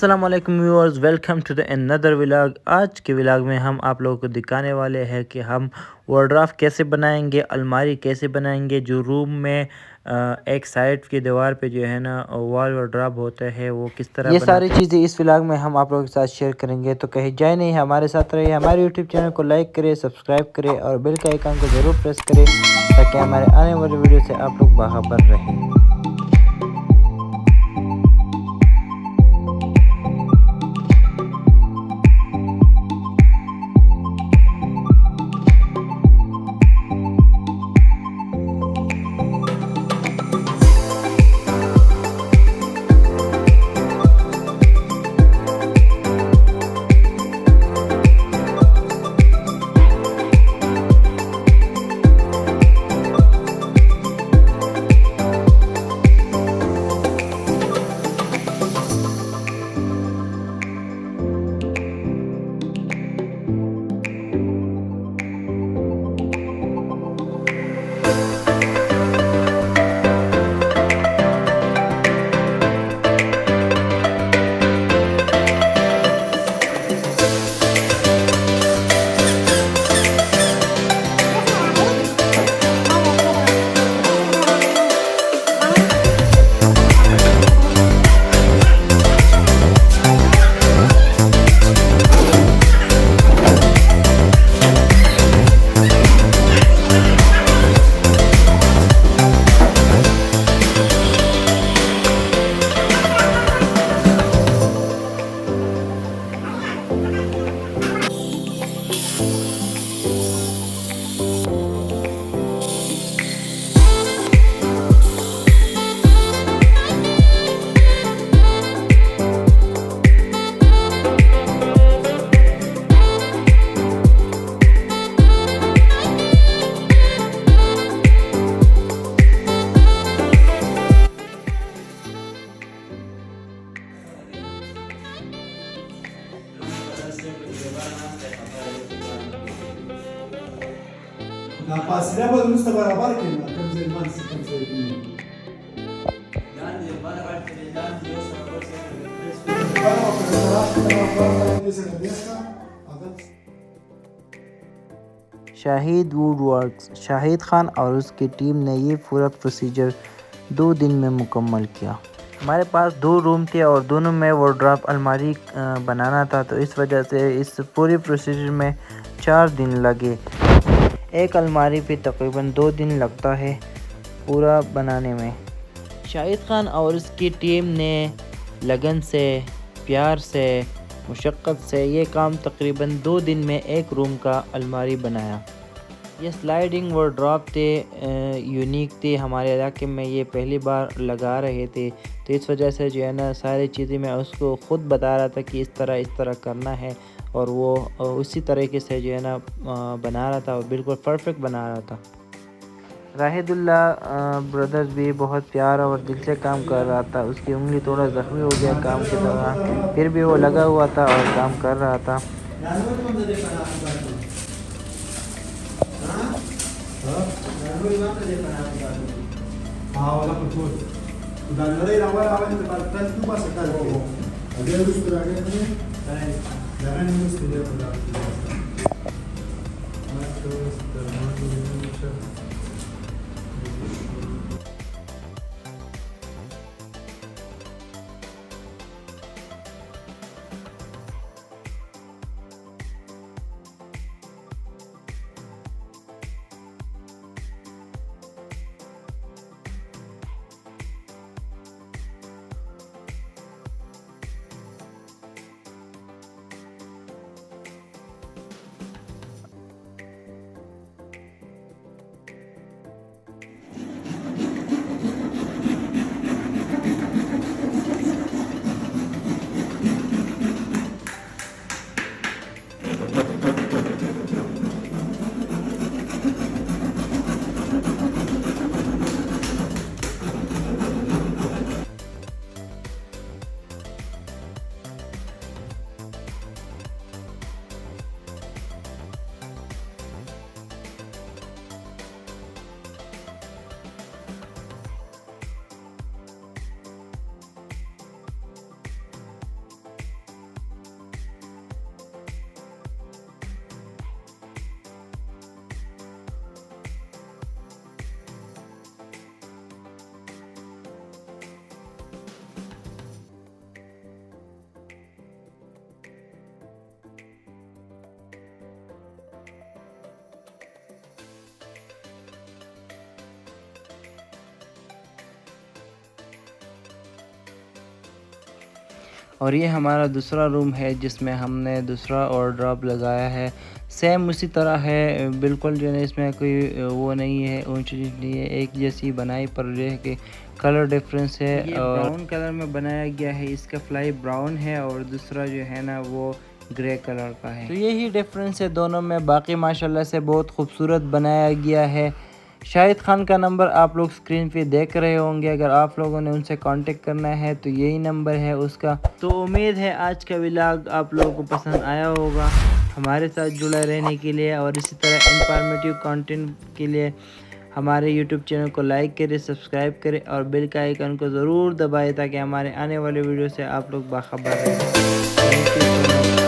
अस्सलाम वालेकुम viewers, welcome to the another vlog. आज के व्लॉग में हम आप लोगों को दिखाने वाले हैं कि हम वार्डरोब कैसे बनाएंगे, अलमारी कैसे बनाएंगे। जो रूम में एक साइड की दीवार पे जो है ना वॉल वार्डरोब होता है वो किस तरह, ये सारी चीज़ें इस व्लॉग में हम आप लोगों के साथ शेयर करेंगे। तो कहीं जाए नहीं, हमारे साथ रहिए। हमारे यूट्यूब चैनल को लाइक करें, सब्सक्राइब करें और बेल का आइकन को ज़रूर प्रेस करें ताकि हमारे आने वाले वीडियो से आप लोग बाखबर रहें। Napasıyla balımızla beraber kendi arkamızda elman sıkıntı edilmiyor. Shahid वुडवर्क्स, Shahid Khan और उसकी टीम ने ये पूरा प्रोसीजर 2 दिन में मुकम्मल किया। हमारे पास 2 रूम थे और दोनों में वार्डरोब अलमारी बनाना था, तो इस वजह से इस पूरे प्रोसीजर में 4 दिन लगे। एक अलमारी पे तकरीबन 2 दिन लगता है पूरा बनाने में। शाहिद खान और उसकी टीम ने लगन से, प्यार से, मुशक्क़त से ये काम तकरीबन 2 दिन में एक रूम का अलमारी बनाया। ये स्लाइडिंग वार्डरोब थे, यूनिक थे। हमारे इलाके में ये पहली बार लगा रहे थे, तो इस वजह से जो है ना सारी चीज़ें मैं उसको ख़ुद बता रहा था कि इस तरह करना है, और वो उसी तरीके से जो है ना बना रहा था और बिल्कुल परफेक्ट बना रहा था। राहिदुल्ला ब्रदर्स भी बहुत प्यार और दिल से काम कर रहा था। उसकी उंगली थोड़ा ज़ख्मी हो गया काम के दौरान, फिर भी वो लगा हुआ था और काम कर रहा था। और ये हमारा दूसरा रूम है जिसमें हमने दूसरा वार्डरोब लगाया है। सेम उसी तरह है, बिल्कुल जो है इसमें कोई वो नहीं है, ऊंच नीच नहीं है, एक जैसी बनाई, पर जो है कि कलर डिफरेंस है। ये ब्राउन कलर में बनाया गया है, इसका फ्लाई ब्राउन है और दूसरा जो है ना वो ग्रे कलर का है। तो यही डिफरेंस है दोनों में, बाकी माशाल्लाह से बहुत खूबसूरत बनाया गया है। शाहिद खान का नंबर आप लोग स्क्रीन पे देख रहे होंगे, अगर आप लोगों ने उनसे कांटेक्ट करना है तो यही नंबर है उसका। तो उम्मीद है आज का व्लॉग आप लोगों को पसंद आया होगा। हमारे साथ जुड़ा रहने के लिए और इसी तरह इंफॉर्मेटिव कंटेंट के लिए हमारे यूट्यूब चैनल को लाइक करें, सब्सक्राइब करें और बेल का आइकन को ज़रूर दबाएं ताकि हमारे आने वाले वीडियो से आप लोग बाखबर रहें। Thank you so much.